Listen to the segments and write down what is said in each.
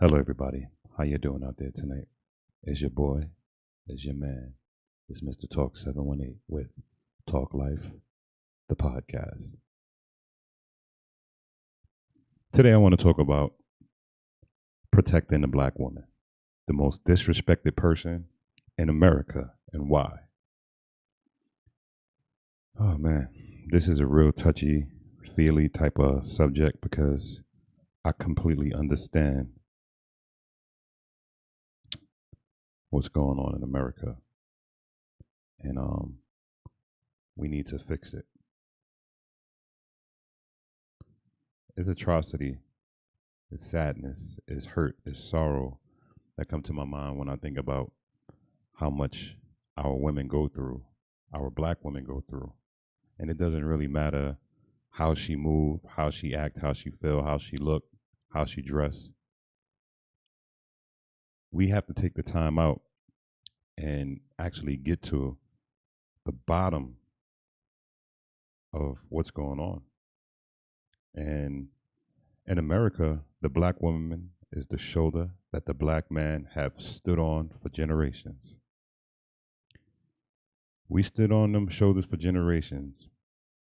Hello, everybody. How you doing out there tonight? It's your boy. It's your man. It's Mr. Talk 718 with Talk Life, the podcast. Today, I want to talk about protecting the black woman, the most disrespected person in America, and why. Oh man, this is a real touchy, feely type of subject because I completely understand what's going on in America, and we need to fix it. It's atrocity, it's sadness, it's hurt, it's sorrow that come to my mind when I think about how much our women go through, our black women go through. And it doesn't really matter how she move, how she act, how she feel, how she look, how she dress. We have to take the time out and actually get to the bottom of what's going on. And in America, the black woman is the shoulder that the black man have stood on for generations. We stood on them shoulders for generations.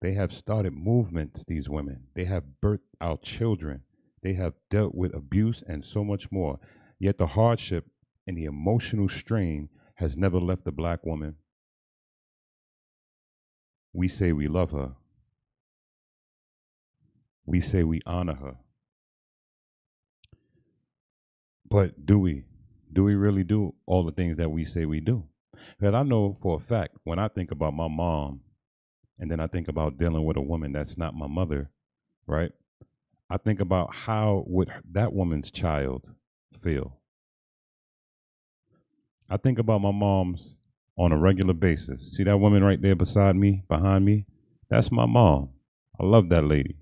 They have started movements, these women. They have birthed our children. They have dealt with abuse and so much more. Yet the hardship and the emotional strain has never left the black woman. We say we love her. We say we honor her. But do we? Do we really do all the things that we say we do? Because I know for a fact, when I think about my mom, and then I think about dealing with a woman that's not my mother, right? I think about how would that woman's child feel. I think about my mom's on a regular basis. See that woman right there beside me, behind me? That's my mom. I love that lady.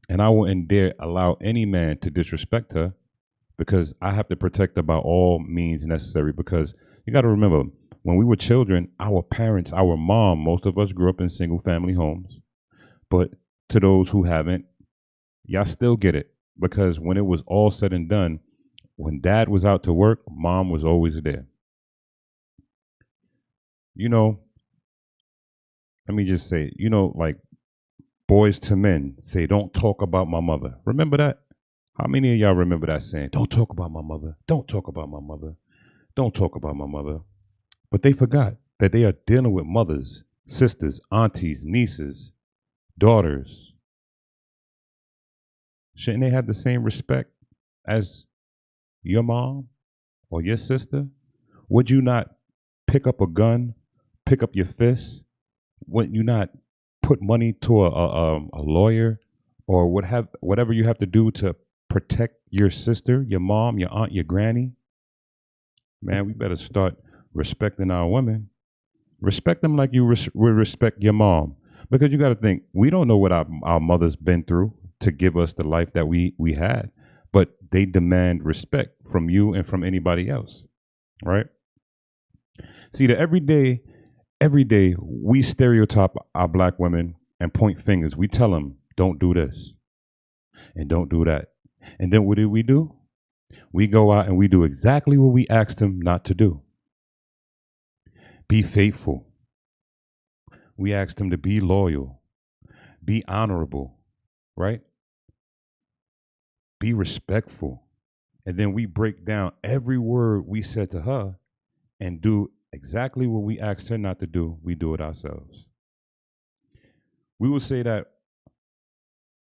And I wouldn't dare allow any man to disrespect her because I have to protect her by all means necessary. Because you got to remember, when we were children, our parents, our mom, most of us grew up in single family homes. But to those who haven't, y'all still get it. Because when it was all said and done, when dad was out to work, mom was always there. You know, let me just say, like boys to men say, don't talk about my mother. Remember that? How many of y'all remember that saying, don't talk about my mother, don't talk about my mother, don't talk about my mother? But they forgot that they are dealing with mothers, sisters, aunties, nieces, daughters. Shouldn't they have the same respect as your mom or your sister? Would you not pick up a gun, pick up your fist? Would you not put money to a lawyer or whatever you have to do to protect your sister, your mom, your aunt, your granny? Man, we better start respecting our women. Respect them like you would respect your mom. Because you got to think, we don't know what our mothers been through to give us the life that we had, but they demand respect from you and from anybody else, right? See, every day we stereotype our black women and point fingers. We tell them, don't do this and don't do that. And then what do? We go out and we do exactly what we asked them not to do. Be faithful. We asked them to be loyal, be honorable, right? Be respectful. And then we break down every word we said to her and do exactly what we asked her not to do. We do it ourselves. We will say that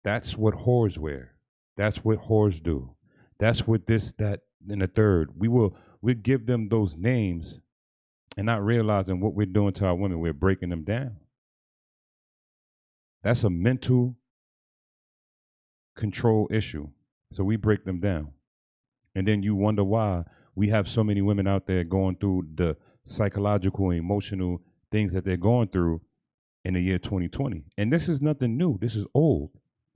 that's what whores wear. That's what whores do. That's what this, that, and the third. We'll give them those names and not realizing what we're doing to our women. We're breaking them down. That's a mental control issue. So we break them down. And then you wonder why we have so many women out there going through the psychological and emotional things that they're going through in the year 2020. And this is nothing new. This is old.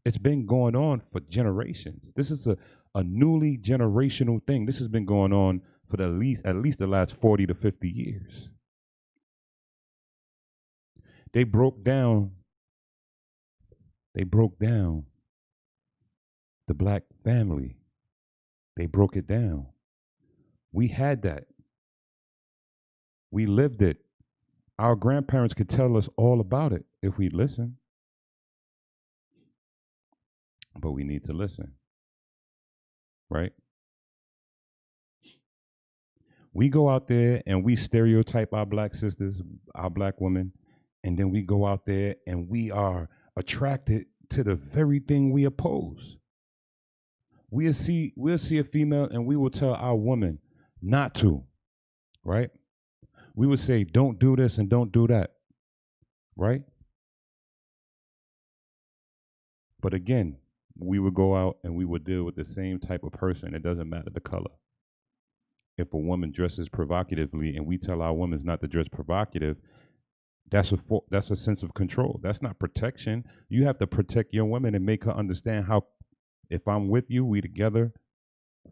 It's been going on for generations. This is a newly generational thing. This has been going on for at least the last 40 to 50 years. They broke down the black family. They broke it down. We had that. We lived it. Our grandparents could tell us all about it if we listen, but we need to listen, right? We go out there and we stereotype our black sisters, our black women, and then we go out there and we are attracted to the very thing we oppose. We'll see a female and we will tell our woman not to, right? We would say, don't do this and don't do that, right? But again, we would go out and we would deal with the same type of person. It doesn't matter the color. If a woman dresses provocatively and we tell our women not to dress provocative, that's a sense of control. That's not protection. You have to protect your woman and make her understand how, if I'm with you, we together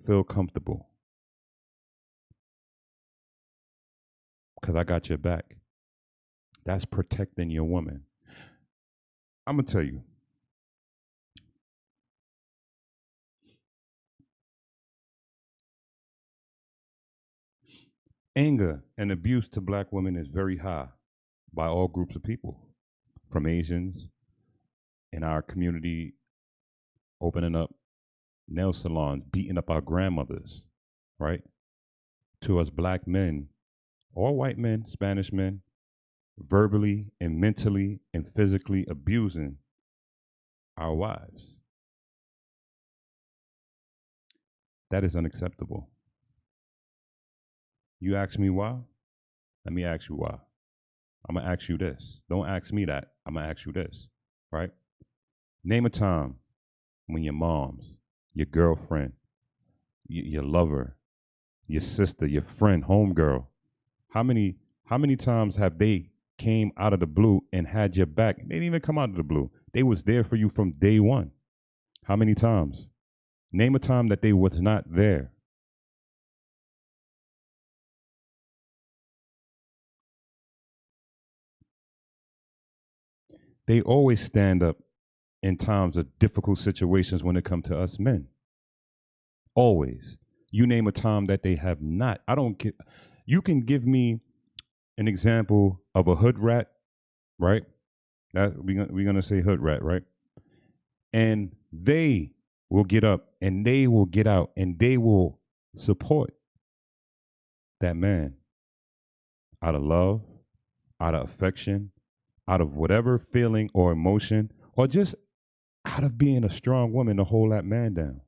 feel comfortable. Because I got your back. That's protecting your woman. I'm going to tell you. Anger and abuse to black women is very high by all groups of people, from Asians in our community opening up nail salons, beating up our grandmothers, right? To us black men, or white men, Spanish men, verbally and mentally and physically abusing our wives. That is unacceptable. You ask me why? Let me ask you why. I'm going to ask you this. Don't ask me that. I'm going to ask you this, right? Name a time when your moms, your girlfriend, your lover, your sister, your friend, homegirl, how many times have they came out of the blue and had your back? They didn't even come out of the blue. They was there for you from day one. How many times? Name a time that they was not there. They always stand up in times of difficult situations when it comes to us men. Always. You name a time that they have not. I don't get. You can give me an example of a hood rat, right? That we're gonna say hood rat, right? And they will get up and they will get out and they will support that man out of love, out of affection, out of whatever feeling or emotion, or just out of being a strong woman to hold that man down.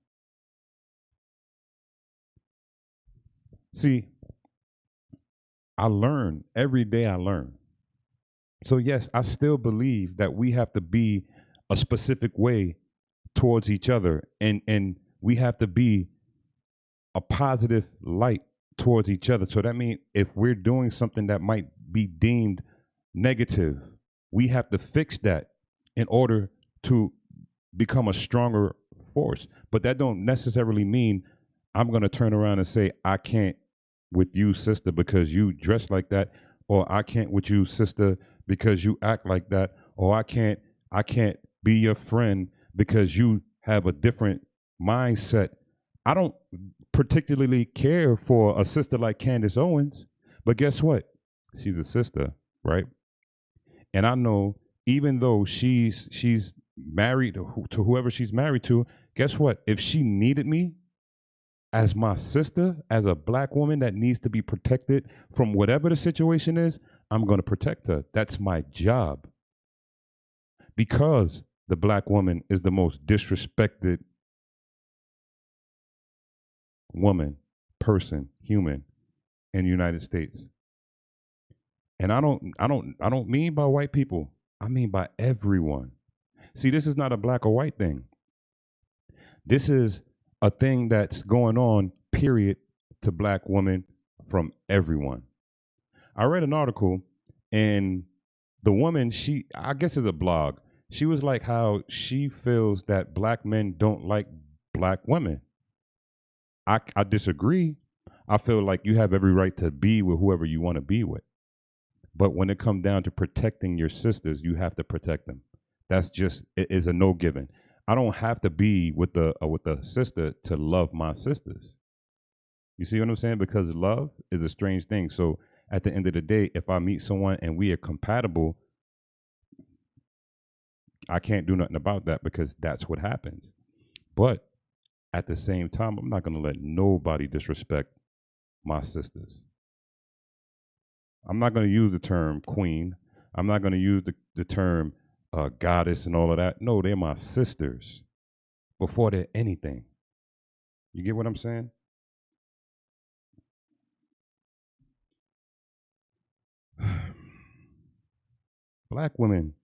See, I learn every day. I learn. So yes, I still believe that we have to be a specific way towards each other, and we have to be a positive light towards each other. So that means if we're doing something that might be deemed negative, we have to fix that in order to become a stronger force. But that don't necessarily mean I'm going to turn around and say, I can't with you, sister, because you dress like that, or I can't with you, sister, because you act like that, or I can't be your friend because you have a different mindset. I don't particularly care for a sister like Candace Owens, but guess what? She's a sister, right? And I know even though she's married to whoever she's married to, guess what? If she needed me as my sister, as a black woman that needs to be protected from whatever the situation is, I'm going to protect her. That's my job. Because the black woman is the most disrespected woman, person, human in the United States. And I don't mean by white people. I mean by everyone. See, this is not a black or white thing. This is a thing that's going on, period, to black women from everyone. I read an article, and the woman, I guess it's a blog, she was like how she feels that black men don't like black women. I disagree. I feel like you have every right to be with whoever you want to be with. But when it comes down to protecting your sisters, you have to protect them. That's just, it is a no given. I don't have to be with the sister to love my sisters. You see what I'm saying? Because love is a strange thing. So at the end of the day, if I meet someone and we are compatible, I can't do nothing about that because that's what happens. But at the same time, I'm not going to let nobody disrespect my sisters. I'm not going to use the term queen. I'm not going to use the term goddess and all of that. No, they're my sisters before they're anything. You get what I'm saying? Black women,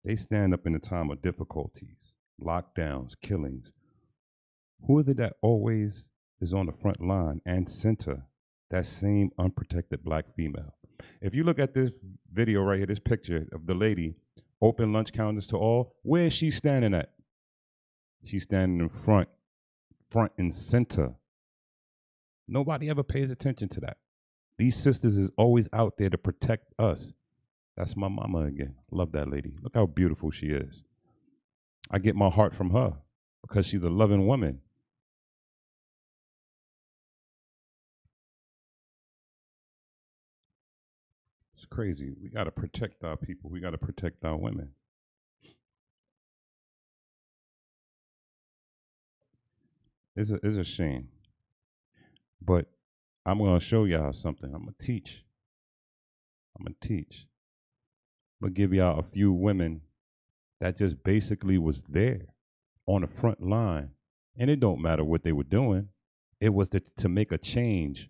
they stand up in a time of difficulties, lockdowns, killings. Who is it that always is on the front line and center? That same unprotected black female. If you look at this video right here, this picture of the lady, open lunch counters to all, where is she standing at? She's standing in front and center. Nobody ever pays attention to that. These sisters is always out there to protect us. That's my mama again. Love that lady. Look how beautiful she is. I get my heart from her because she's a loving woman. It's crazy. We got to protect our people. We got to protect our women. It's a shame. But I'm going to show y'all something. I'm going to teach. I'm going to teach. I'm going to give y'all a few women that just basically was there on the front line. And it don't matter what they were doing. It was to make a change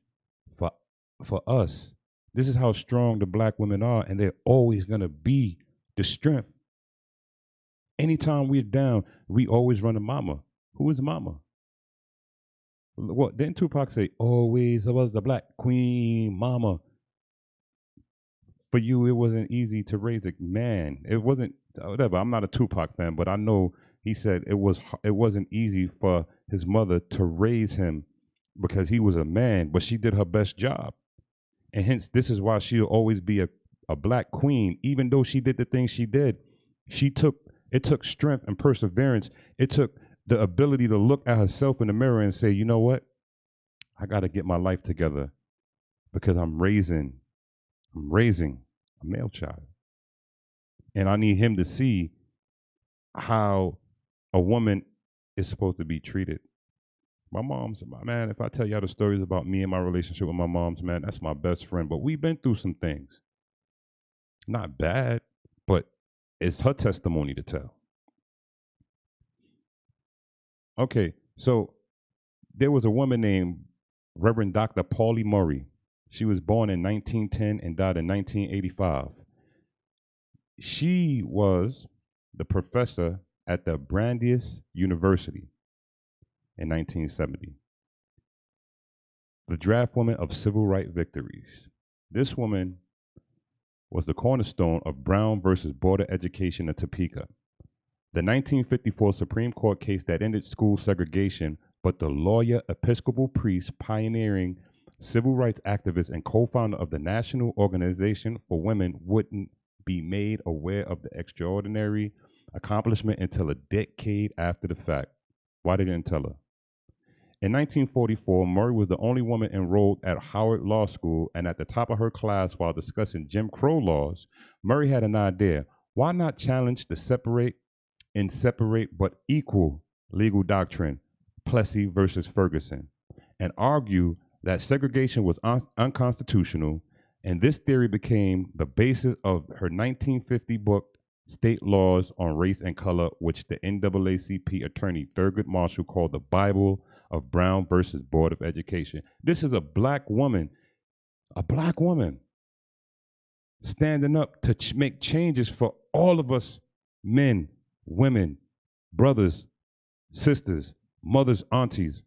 for us. This is how strong the black women are, and they're always going to be the strength. Anytime we're down, we always run to mama. Who is mama? What didn't Tupac say? Always was the black queen, mama. For you, it wasn't easy to raise a man. It wasn't whatever. I'm not a Tupac fan, but I know he said it wasn't easy for his mother to raise him because he was a man, but she did her best job. And hence, this is why she'll always be a black queen, even though she did the things she did. It took strength and perseverance. It took the ability to look at herself in the mirror and say, you know what? I got to get my life together because I'm raising a male child. And I need him to see how a woman is supposed to be treated. My mom's, man, if I tell y'all the stories about me and my relationship with my mom's, man, that's my best friend. But we've been through some things. Not bad, but it's her testimony to tell. Okay, so there was a woman named Reverend Dr. Pauly Murray. She was born in 1910 and died in 1985. She was the professor at the Brandeis University in 1970. The draft woman of civil rights victories. This woman was the cornerstone of Brown versus Board of Education in Topeka. The 1954 Supreme Court case that ended school segregation, but the lawyer, Episcopal priest, pioneering civil rights activist, and co-founder of the National Organization for Women wouldn't be made aware of the extraordinary accomplishment until a decade after the fact. Why they didn't tell her? In 1944, Murray was the only woman enrolled at Howard Law School, and at the top of her class while discussing Jim Crow laws, Murray had an idea. Why not challenge the separate but equal legal doctrine, Plessy versus Ferguson, and argue that segregation was unconstitutional, and this theory became the basis of her 1950 book, State Laws on Race and Color, which the NAACP attorney Thurgood Marshall called the Bible of Brown versus Board of Education. This is a black woman standing up to make changes for all of us men, women, brothers, sisters, mothers, aunties.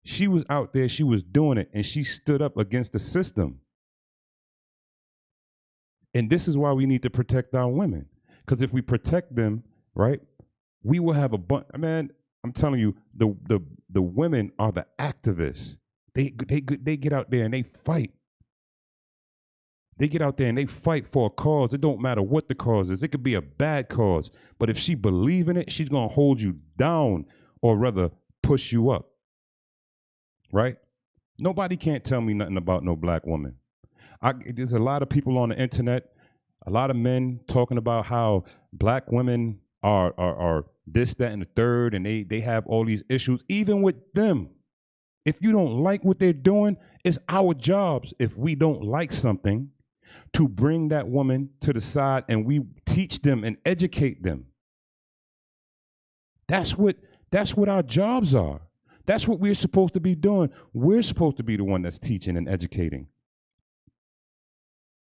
She was out there, she was doing it, and she stood up against the system. And this is why we need to protect our women. Because if we protect them, right, we will have a bunch. Man, I'm telling you, the women are the activists. They get out there and they fight. They get out there and they fight for a cause. It don't matter what the cause is. It could be a bad cause. But if she believe in it, she's going to hold you down or rather push you up. Right? Nobody can't tell me nothing about no black woman. There's a lot of people on the internet, a lot of men talking about how black women are this, that, and the third, and they have all these issues. Even with them, if you don't like what they're doing, it's our jobs, if we don't like something, to bring that woman to the side and we teach them and educate them. That's what our jobs are. That's what we're supposed to be doing. We're supposed to be the one that's teaching and educating.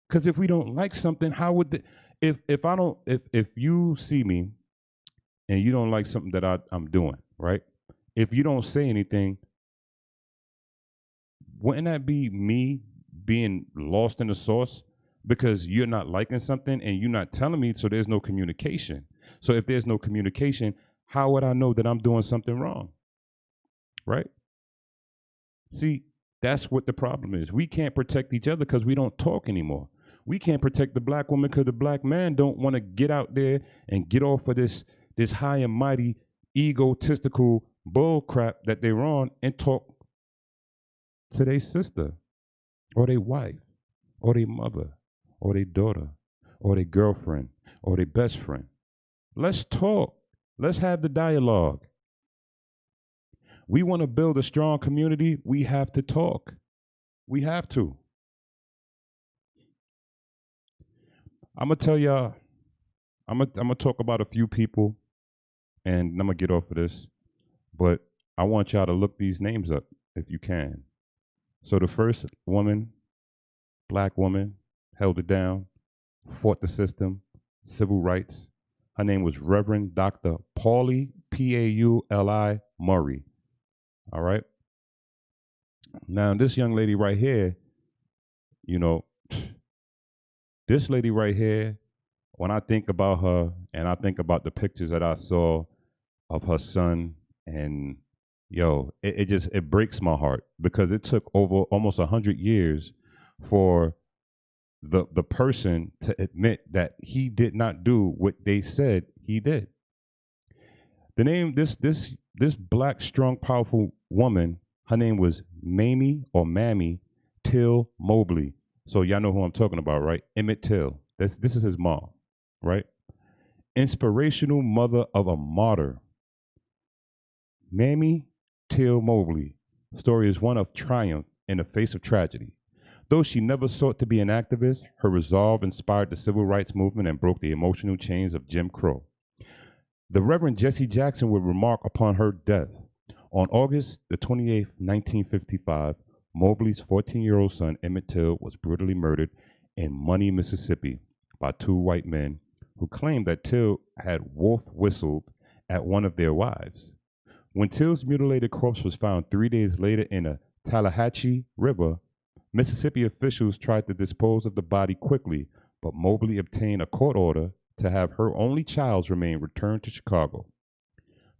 Because if we don't like something, how would if you see me and you don't like something that I'm doing, right? If you don't say anything, wouldn't that be me being lost in the sauce? Because you're not liking something and you're not telling me, so there's no communication. So if there's no communication, how would I know that I'm doing something wrong? Right? See, that's what the problem is. We can't protect each other because we don't talk anymore. We can't protect the black woman because the black man don't want to get out there and get off of this high and mighty, egotistical bull crap that they're on and talk to their sister or their wife or their mother or their daughter or their girlfriend or their best friend. Let's talk. Let's have the dialogue. We want to build a strong community. We have to talk. We have to. I'm going to tell y'all, I'm going to talk about a few people and I'm going to get off of this. But I want y'all to look these names up if you can. So the first woman, black woman, held it down, fought the system, civil rights. Her name was Reverend Dr. Pauly, Pauli Murray. All right. Now, this young lady right here, you know, this lady right here, when I think about her and I think about the pictures that I saw of her son, and it breaks my heart because it took over almost 100 years for the person to admit that he did not do what they said he did. The name this black, strong, powerful woman, her name was Mammy Till Mobley. So y'all know who I'm talking about, right? Emmett Till. This is his mom, right? Inspirational mother of a martyr. Mammy Till Mobley. Story is one of triumph in the face of tragedy. Though she never sought to be an activist, her resolve inspired the civil rights movement and broke the emotional chains of Jim Crow. The Reverend Jesse Jackson would remark upon her death. On August the 28th, 1955, Mobley's 14-year-old son, Emmett Till, was brutally murdered in Money, Mississippi by two white men who claimed that Till had wolf whistled at one of their wives. When Till's mutilated corpse was found 3 days later in a Tallahatchie River, Mississippi officials tried to dispose of the body quickly, but Mobley obtained a court order to have her only child remain returned to Chicago.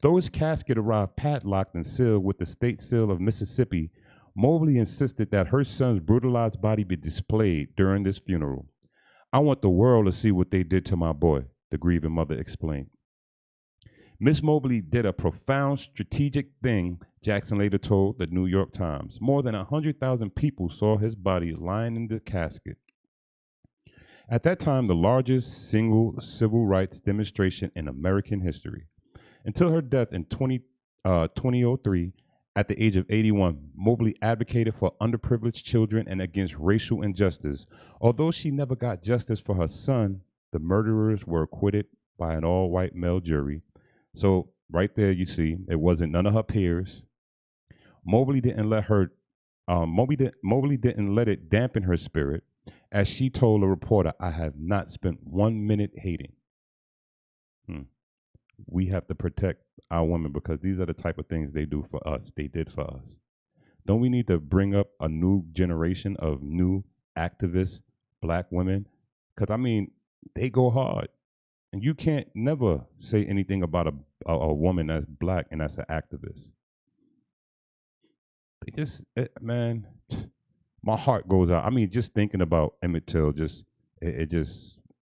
Though his casket arrived padlocked and sealed with the state seal of Mississippi, Mobley insisted that her son's brutalized body be displayed during this funeral. "I want the world to see what they did to my boy," the grieving mother explained. Miss Mobley did a profound strategic thing, Jackson later told the New York Times. More than 100,000 people saw his body lying in the casket. At that time, the largest single civil rights demonstration in American history. Until her death in 2003, at the age of 81, Mobley advocated for underprivileged children and against racial injustice. Although she never got justice for her son, the murderers were acquitted by an all-white male jury. So right there, you see, it wasn't none of her peers. Mobley didn't let it dampen her spirit, as she told a reporter, "I have not spent 1 minute hating." We have to protect our women because these are the type of things they do for us. They did for us. Don't we need to bring up a new generation of new activist black women? Because I mean, they go hard. And you can't never say anything about a woman that's black and that's an activist. Man, My heart goes out. I mean, just thinking about Emmett Till, just it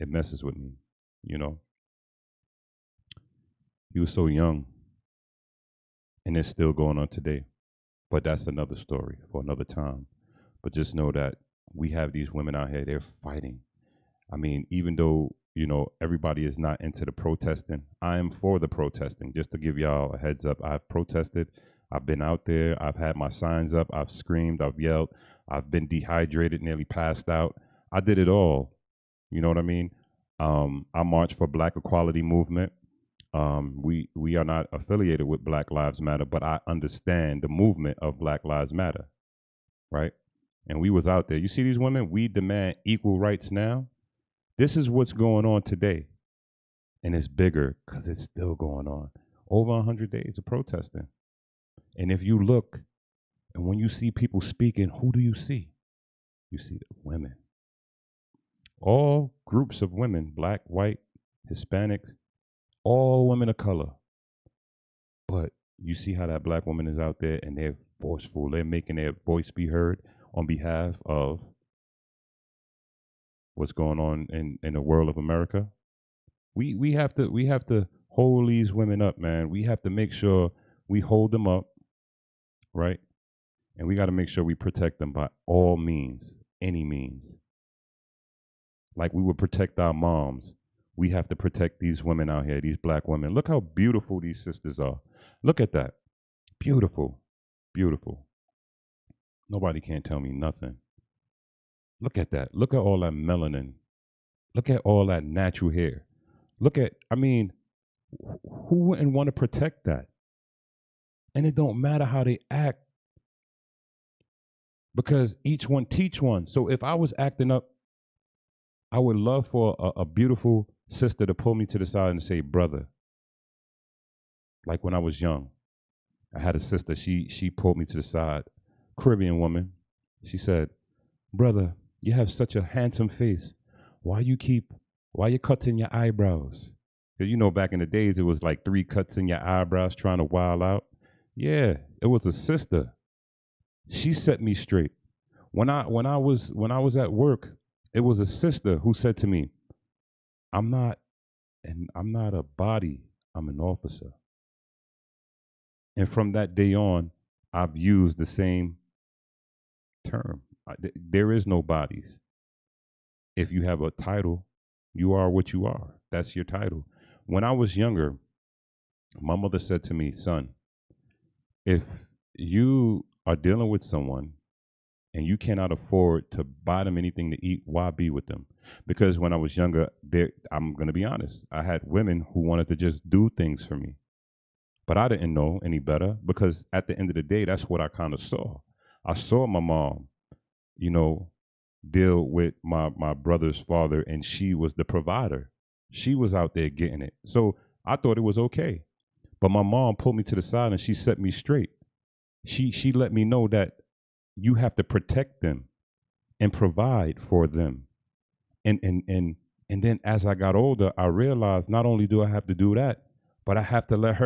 messes with me. You know, he was so young, and it's still going on today. But that's another story for another time. But just know that we have these women out here, they're fighting. I mean, even though, everybody is not into the protesting, I am for the protesting. Just to give y'all a heads up, I've protested. I've been out there. I've had my signs up. I've screamed. I've yelled. I've been dehydrated, nearly passed out. I did it all. You know what I mean? I marched for Black Equality Movement. We are not affiliated with Black Lives Matter, but I understand the movement of Black Lives Matter, right? And we was out there. You see these women? We demand equal rights now. This is what's going on today, and it's bigger because it's still going on. Over 100 days of protesting, and if you look, and when you see people speaking, who do you see? You see the women. All groups of women, Black, white, Hispanics, all women of color. But you see how that Black woman is out there, and they're forceful. They're making their voice be heard on behalf of what's going on in the world of America. We have to hold these women up, man. We have to make sure we hold them up, right? And we got to make sure we protect them by all means, any means. Like we would protect our moms, we have to protect these women out here, these Black women. Look how beautiful these sisters are. Look at that. Beautiful. Beautiful. Nobody can't tell me nothing. Look at that. Look at all that melanin. Look at all that natural hair. Look at, I mean, who wouldn't want to protect that? And it don't matter how they act, because each one teach one. So if I was acting up, I would love for a beautiful sister to pull me to the side and say, brother. Like when I was young, I had a sister, she pulled me to the side, Caribbean woman. She said, brother, you have such a handsome face. Why you cutting your eyebrows? Because back in the days, it was like 3 cuts in your eyebrows trying to wild out. Yeah, it was a sister. She set me straight. When I was at work, it was a sister who said to me, I'm not a body, I'm an officer. And from that day on, I've used the same term. There is no bodies. If you have a title, you are what you are. That's your title. When I was younger, my mother said to me, son, if you are dealing with someone and you cannot afford to buy them anything to eat, why be with them? Because when I was younger, I'm going to be honest, I had women who wanted to just do things for me. But I didn't know any better, because at the end of the day, that's what I kind of saw. I saw my mom, deal with my brother's father, and she was the provider. She was out there getting it. So I thought it was okay. But my mom pulled me to the side and she set me straight. She let me know that you have to protect them and provide for them. And then as I got older, I realized not only do I have to do that, but I have to let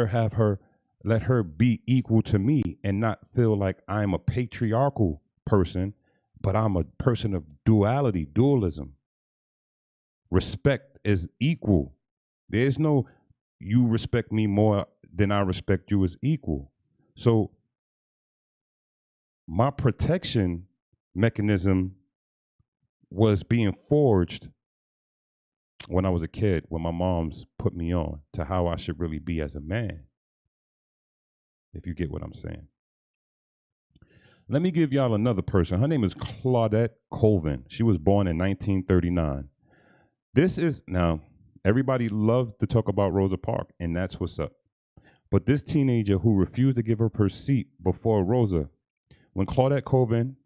her be equal to me and not feel like I'm a patriarchal person, but I'm a person of dualism. Respect is equal. There's no you respect me more than I respect you as equal. So my protection mechanism was being forged when I was a kid, when my mom's put me on to how I should really be as a man. If you get what I'm saying. Let me give y'all another person. Her name is Claudette Colvin. She was born in 1939. Now, everybody loves to talk about Rosa Parks, and that's what's up. But this teenager who refused to give up her seat before Rosa, when Claudette Colvin,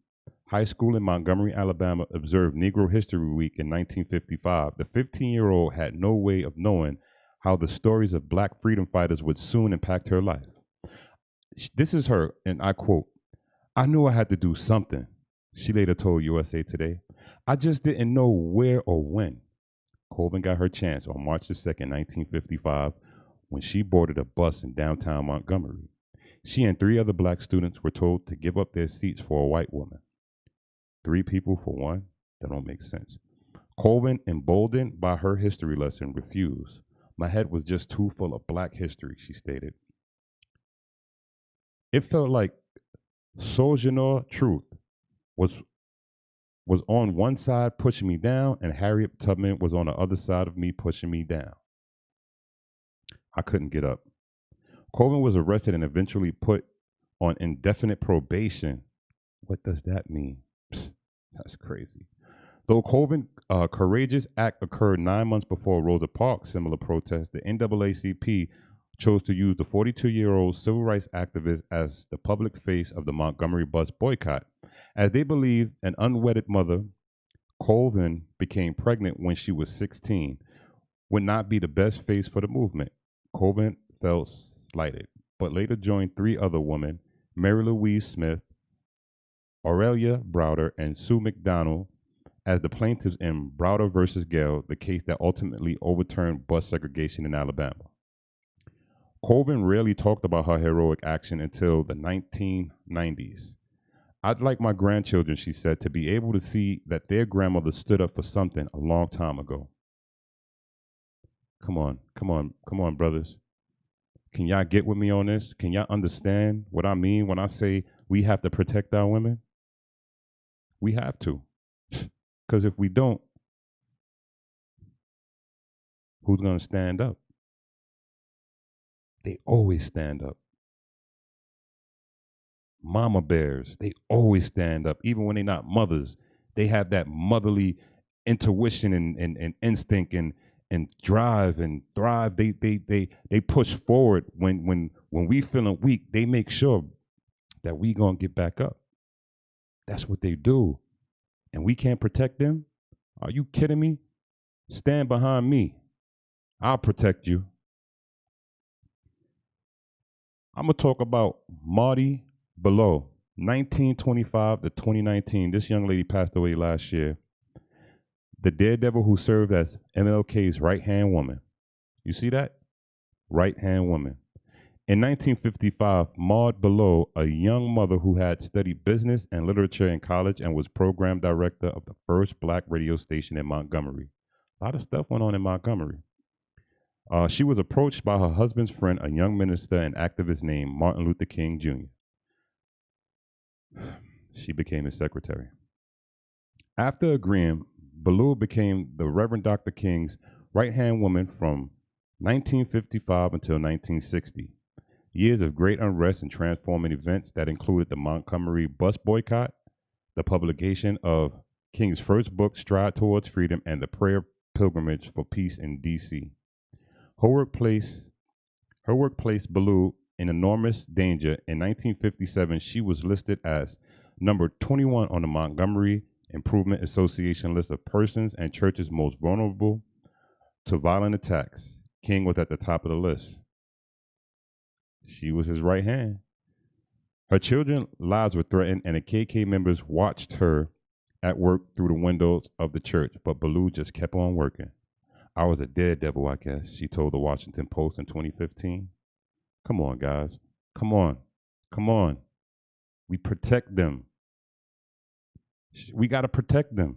high school in Montgomery, Alabama, observed Negro History Week in 1955, the 15-year-old had no way of knowing how the stories of Black freedom fighters would soon impact her life. This is her, and I quote, I knew I had to do something, she later told USA Today. I just didn't know where or when. Colvin got her chance on March the 2nd, 1955, when she boarded a bus in downtown Montgomery. She and 3 other Black students were told to give up their seats for a white woman. 3 people for one? That don't make sense. Colvin, emboldened by her history lesson, refused. My head was just too full of black history, she stated. It felt like Sojourner Truth was was on one side pushing me down, and Harriet Tubman was on the other side of me pushing me down. I couldn't get up. Colvin was arrested and eventually put on indefinite probation. What does that mean? Psst, that's crazy. Though Colvin's courageous act occurred 9 months before Rosa Parks' similar protest, the NAACP chose to use the 42-year-old civil rights activist as the public face of the Montgomery bus boycott. As they believed an unwedded mother, Colvin became pregnant when she was 16, would not be the best face for the movement. Colvin felt slighted, but later joined 3 other women, Mary Louise Smith, Aurelia Browder, and Sue McDonald, as the plaintiffs in Browder versus Gale, the case that ultimately overturned bus segregation in Alabama. Colvin rarely talked about her heroic action until the 1990s. I'd like my grandchildren, she said, to be able to see that their grandmother stood up for something a long time ago. Come on, brothers. Can y'all get with me on this? Can y'all understand what I mean when I say we have to protect our women? We have to. Because if we don't, who's going to stand up? They always stand up. Mama bears, they always stand up. Even when they're not mothers, they have that motherly intuition and instinct and drive and thrive. They push forward when we feeling weak. They make sure that we gonna get back up. That's what they do. And we can't protect them? Are you kidding me? Stand behind me. I'll protect you. I'm going to talk about Marty Below, 1925 to 2019. This young lady passed away last year. The daredevil who served as MLK's right-hand woman. You see that? Right-hand woman. In 1955, Maud Below, a young mother who had studied business and literature in college and was program director of the first black radio station in Montgomery. A lot of stuff went on in Montgomery. She was approached by her husband's friend, a young minister and activist named Martin Luther King Jr. She became his secretary. After agreeing, Below became the Reverend Dr. King's right-hand woman from 1955 until 1960. Years of great unrest and transforming events that included the Montgomery bus boycott, the publication of King's first book, Stride Towards Freedom, and the prayer pilgrimage for peace in D.C. Her workplace Ballou in enormous danger. In 1957, she was listed as number 21 on the Montgomery Improvement Association list of persons and churches most vulnerable to violent attacks. King was at the top of the list. She was his right hand. Her children's lives were threatened, and the KK members watched her at work through the windows of the church, but Ballou just kept on working. I was a daredevil, I guess, she told the Washington Post in 2015. Come on, guys. Come on. We protect them. We got to protect them.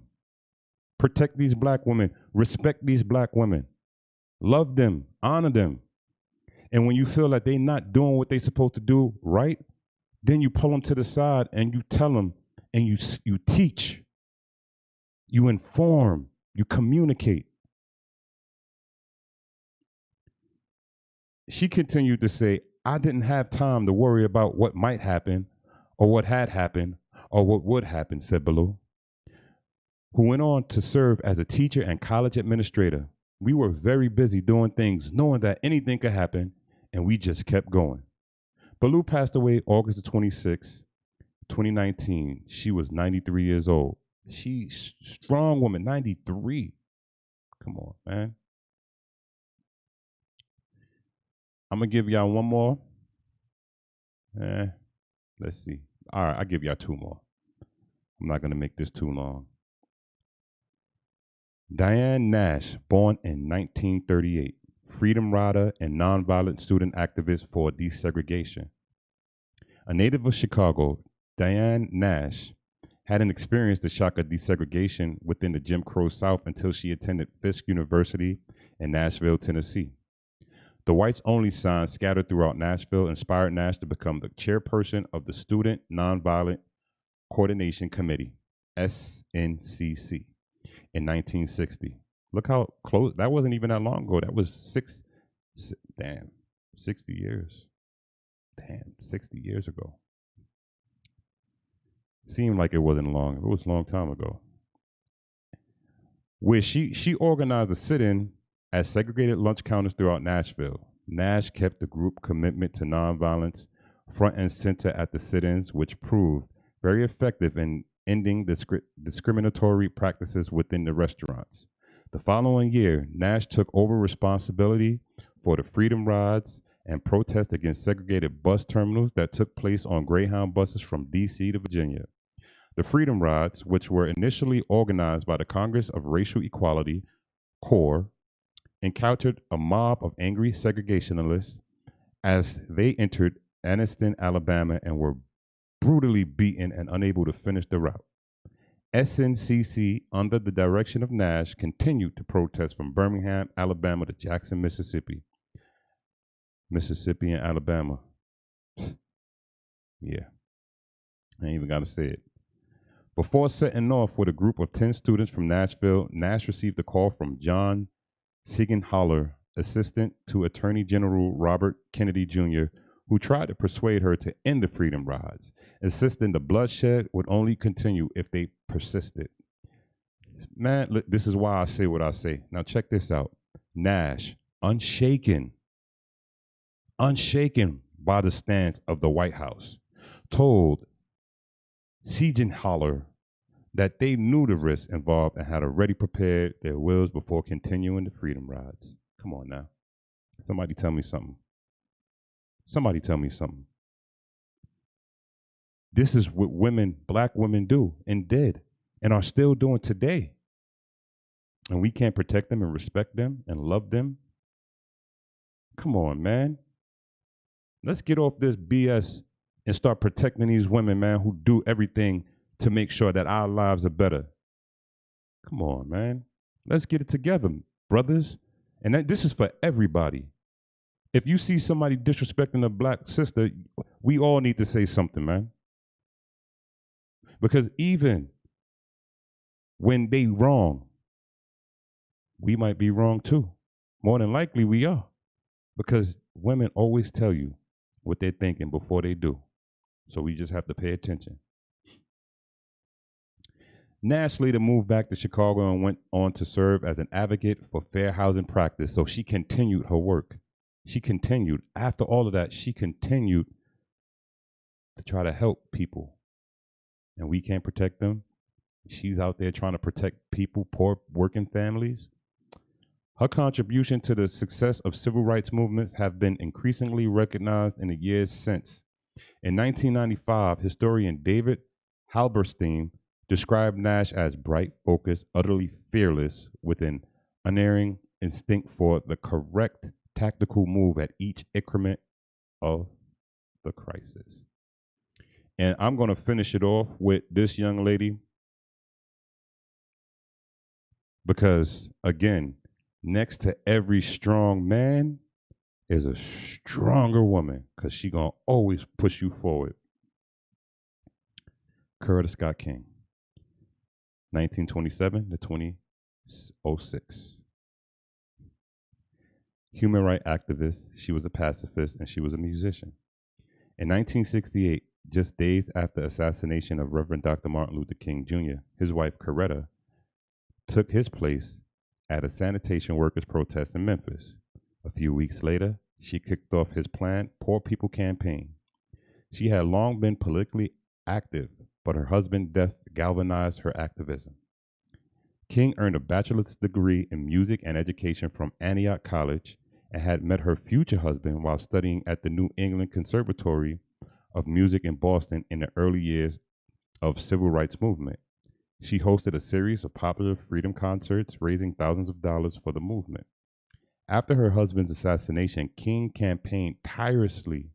Protect these black women. Respect these black women. Love them. Honor them. And when you feel like they're not doing what they're supposed to do right, then you pull them to the side and you tell them and you teach. You inform. You communicate. She continued to say, I didn't have time to worry about what might happen or what had happened or what would happen, said Ballou, who went on to serve as a teacher and college administrator. We were very busy doing things, knowing that anything could happen, and we just kept going. Ballou passed away August 26, 2019. She was 93 years old. She's a strong woman, 93. Come on, man. I'm going to give y'all one more. Let's see. All right, I'll give y'all 2 more. I'm not going to make this too long. Diane Nash, born in 1938, freedom rider and nonviolent student activist for desegregation. A native of Chicago, Diane Nash hadn't experienced the shock of desegregation within the Jim Crow South until she attended Fisk University in Nashville, Tennessee. The whites only sign scattered throughout Nashville inspired Nash to become the chairperson of the Student Nonviolent Coordination Committee, SNCC, in 1960. Look how close, that wasn't even that long ago. That was 60 years. Damn, 60 years ago. Seemed like it wasn't long. It was a long time ago. Where she organized a sit-in at segregated lunch counters throughout Nashville. Nash kept the group commitment to nonviolence front and center at the sit-ins, which proved very effective in ending discriminatory practices within the restaurants. The following year, Nash took over responsibility for the Freedom Rides and protests against segregated bus terminals that took place on Greyhound buses from D.C. to Virginia. The Freedom Rides, which were initially organized by the Congress of Racial Equality, CORE, encountered a mob of angry segregationists as they entered Anniston, Alabama, and were brutally beaten and unable to finish the route. SNCC, under the direction of Nash, continued to protest from Birmingham, Alabama to Jackson, Mississippi. Mississippi and Alabama. Yeah, I ain't even got to say it. Before setting off with a group of 10 students from Nashville, Nash received a call from John Siegenthaler, assistant to Attorney General Robert Kennedy Jr., who tried to persuade her to end the Freedom Rides, insisting the bloodshed would only continue if they persisted. Man, look, this is why I say what I say. Now check this out. Nash, unshaken by the stance of the White House, told Siegenthaler that they knew the risks involved and had already prepared their wills before continuing the Freedom Rides. Come on now. Somebody tell me something. Somebody tell me something. This is what women, black women, do and did and are still doing today. And we can't protect them and respect them and love them. Come on, man. Let's get off this BS and start protecting these women, man, who do everything to make sure that our lives are better. Come on, man. Let's get it together, brothers. And this is for everybody. If you see somebody disrespecting a black sister, we all need to say something, man. Because even when they wrong, we might be wrong too. More than likely we are. Because women always tell you what they're thinking before they do. So we just have to pay attention. Nash later moved back to Chicago and went on to serve as an advocate for fair housing practice. So she continued her work. She continued. After all of that, she continued to try to help people. And we can't protect them. She's out there trying to protect people, poor working families. Her contribution to the success of civil rights movements have been increasingly recognized in the years since. In 1995, historian David Halberstein described Nash as bright, focused, utterly fearless, with an unerring instinct for the correct tactical move at each increment of the crisis. And I'm going to finish it off with this young lady because, again, next to every strong man is a stronger woman because she's going to always push you forward. Coretta Scott King, 1927 to 2006. Human rights activist, she was a pacifist, and she was a musician. In 1968, just days after the assassination of Reverend Dr. Martin Luther King Jr., his wife Coretta took his place at a sanitation workers' protest in Memphis. A few weeks later, she kicked off his planned Poor People campaign. She had long been politically active, but her husband's death galvanized her activism. King earned a bachelor's degree in music and education from Antioch College and had met her future husband while studying at the New England Conservatory of Music in Boston in the early years of civil rights movement. She hosted a series of popular freedom concerts, raising thousands of dollars for the movement. After her husband's assassination, King campaigned tirelessly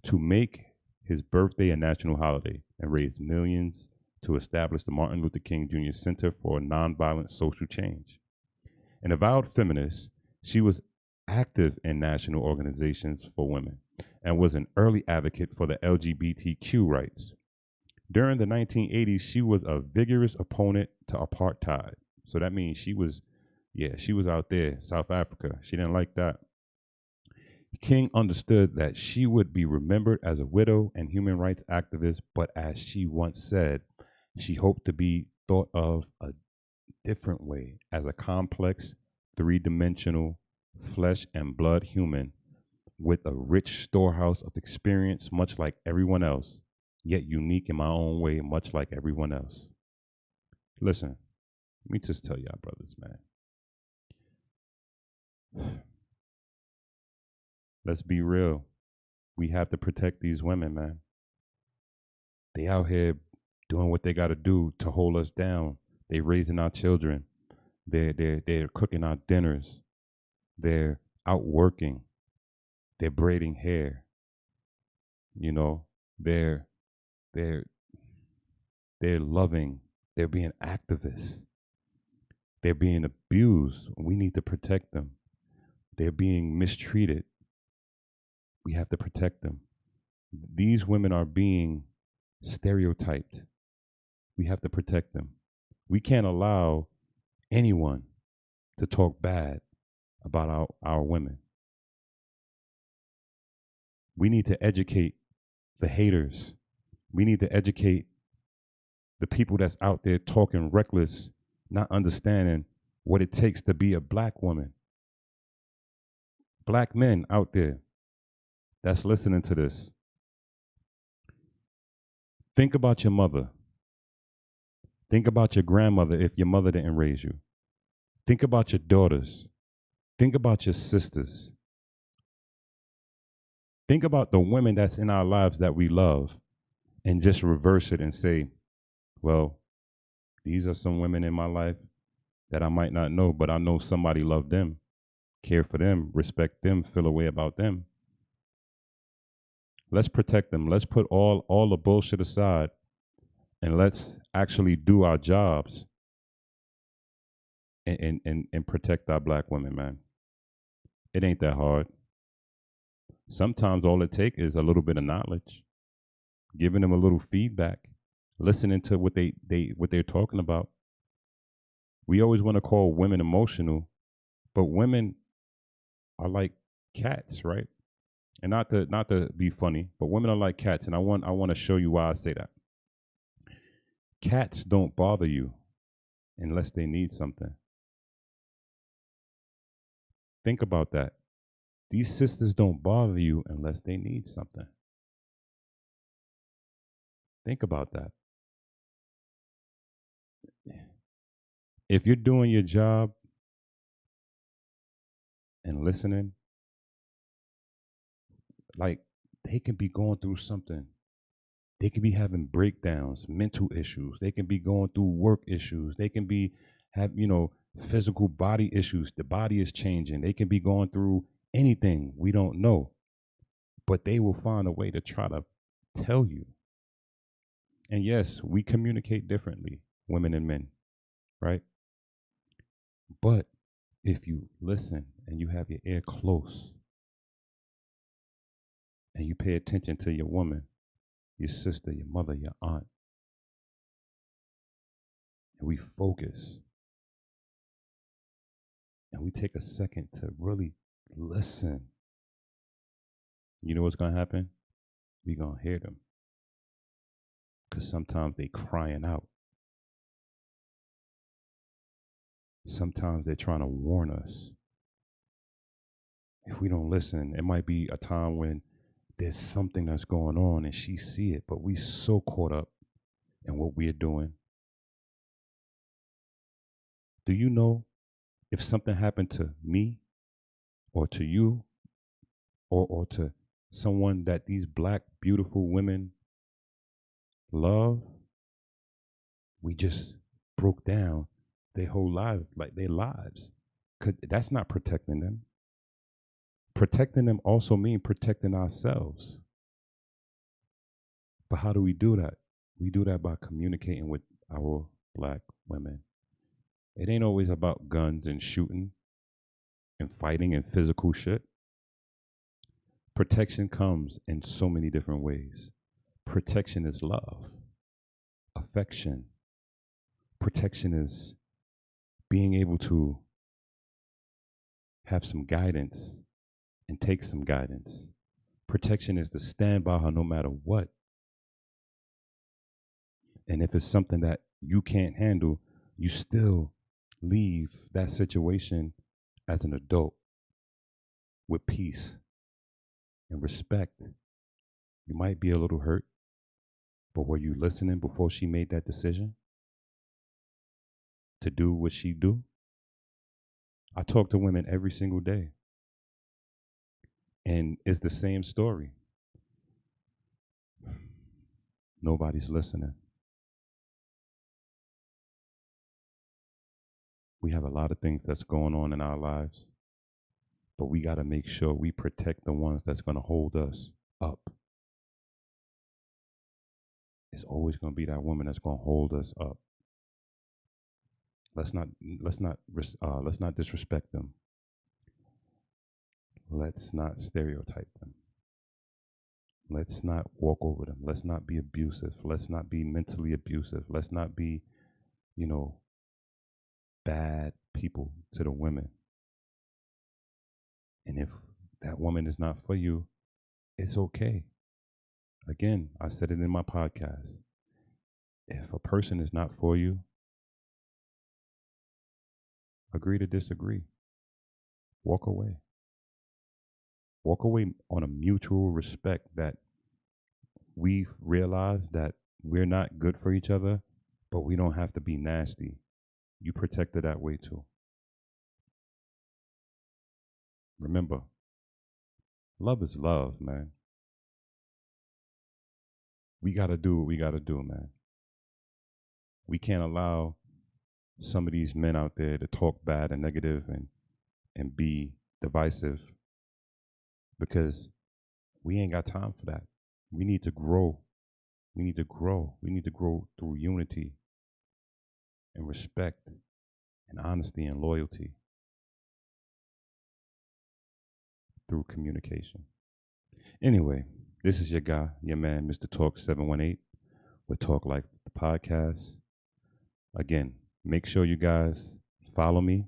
to make his birthday a national holiday and raised millions to establish the Martin Luther King Jr. Center for Nonviolent Social Change. An avowed feminist, she was active in national organizations for women and was an early advocate for the LGBTQ rights. During the 1980s, she was a vigorous opponent to apartheid. So that means she was out there, South Africa. She didn't like that. King understood that she would be remembered as a widow and human rights activist, but as she once said, she hoped to be thought of a different way as a complex, three-dimensional, flesh and blood human with a rich storehouse of experience, much like everyone else, yet unique in my own way, much like everyone else. Listen, let me just tell y'all, brothers, man. Let's be real. We have to protect these women, man. They out here doing what they got to do to hold us down. They raising our children. They're cooking our dinners. They're out working. They're braiding hair. You know, they're they're they're loving. They're being activists. They're being abused. We need to protect them. They're being mistreated. We have to protect them. These women are being stereotyped. We have to protect them. We can't allow anyone to talk bad about our women. We need to educate the haters. We need to educate the people that's out there talking reckless, not understanding what it takes to be a black woman. Black men out there that's listening to this. Think about your mother. Think about your grandmother if your mother didn't raise you. Think about your daughters. Think about your sisters. Think about the women that's in our lives that we love and just reverse it and say, well, these are some women in my life that I might not know, but I know somebody loved them, care for them, respect them, feel a way about them. Let's protect them. Let's put all the bullshit aside and let's actually do our jobs and protect our black women, man. It ain't that hard. Sometimes all it takes is a little bit of knowledge, giving them a little feedback, listening to what they're talking about. We always want to call women emotional, but women are like cats, right? And not to be funny, but women are like cats, and I want to show you why I say that. Cats don't bother you unless they need something. Think about that. These sisters don't bother you unless they need something. Think about that. If you're doing your job and listening, like they can be going through something. They can be having breakdowns, mental issues. They can be going through work issues. They can be physical body issues. The body is changing. They can be going through anything we don't know. But they will find a way to try to tell you. And yes, we communicate differently, women and men, right? But if you listen and you have your ear close and you pay attention to your woman, your sister, your mother, your aunt, and we focus and we take a second to really listen, you know what's going to happen? We're going to hear them. Because sometimes they crying out. Sometimes they're trying to warn us. If we don't listen, it might be a time when there's something that's going on and she see it, but we so caught up in what we're doing. Do you know if something happened to me or to you or to someone that these black beautiful women love, we just broke down their whole lives, like their lives. 'Cause that's not protecting them. Protecting them also means protecting ourselves. But how do we do that? We do that by communicating with our black women. It ain't always about guns and shooting and fighting and physical shit. Protection comes in so many different ways. Protection is love, affection. Protection is being able to have some guidance and take some guidance. Protection is to stand by her no matter what. And if it's something that you can't handle, you still leave that situation as an adult with peace and respect. You might be a little hurt, but were you listening before she made that decision to do what she do? I talk to women every single day, and it's the same story. Nobody's listening. We have a lot of things that's going on in our lives, but we got to make sure we protect the ones that's going to hold us up. It's always going to be that woman that's going to hold us up. Let's not disrespect them. Let's not stereotype them. Let's not walk over them. Let's not be abusive. Let's not be mentally abusive. Let's not be, bad people to the women. And if that woman is not for you, it's okay. Again, I said it in my podcast. If a person is not for you, agree to disagree. Walk away. Walk away on a mutual respect that we've realized that we're not good for each other, but we don't have to be nasty. You protect her that way too. Remember, love is love, man. We got to do what we got to do, man. We can't allow some of these men out there to talk bad and negative and be divisive, because we ain't got time for that. We need to grow. We need to grow. We need to grow through unity and respect and honesty and loyalty, through communication. Anyway, this is your guy, your man, Mr. Talk 718 with TalkLife, the podcast. Again, make sure you guys follow me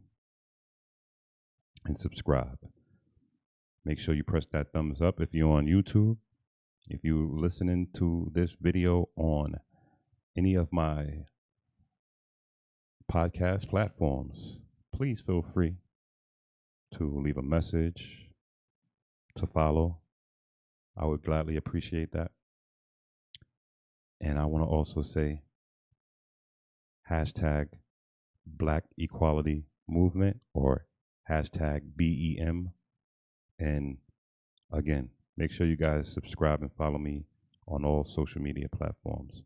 and subscribe. Make sure you press that thumbs up if you're on YouTube. If you're listening to this video on any of my podcast platforms, please feel free to leave a message, to follow. I would gladly appreciate that. And I want to also say hashtag Black Equality Movement, or hashtag BEM. And again, make sure you guys subscribe and follow me on all social media platforms.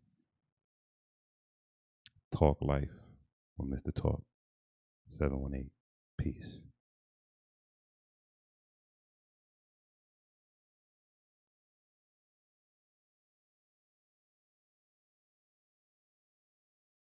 Talk Life with Mr. Talk 718. Peace.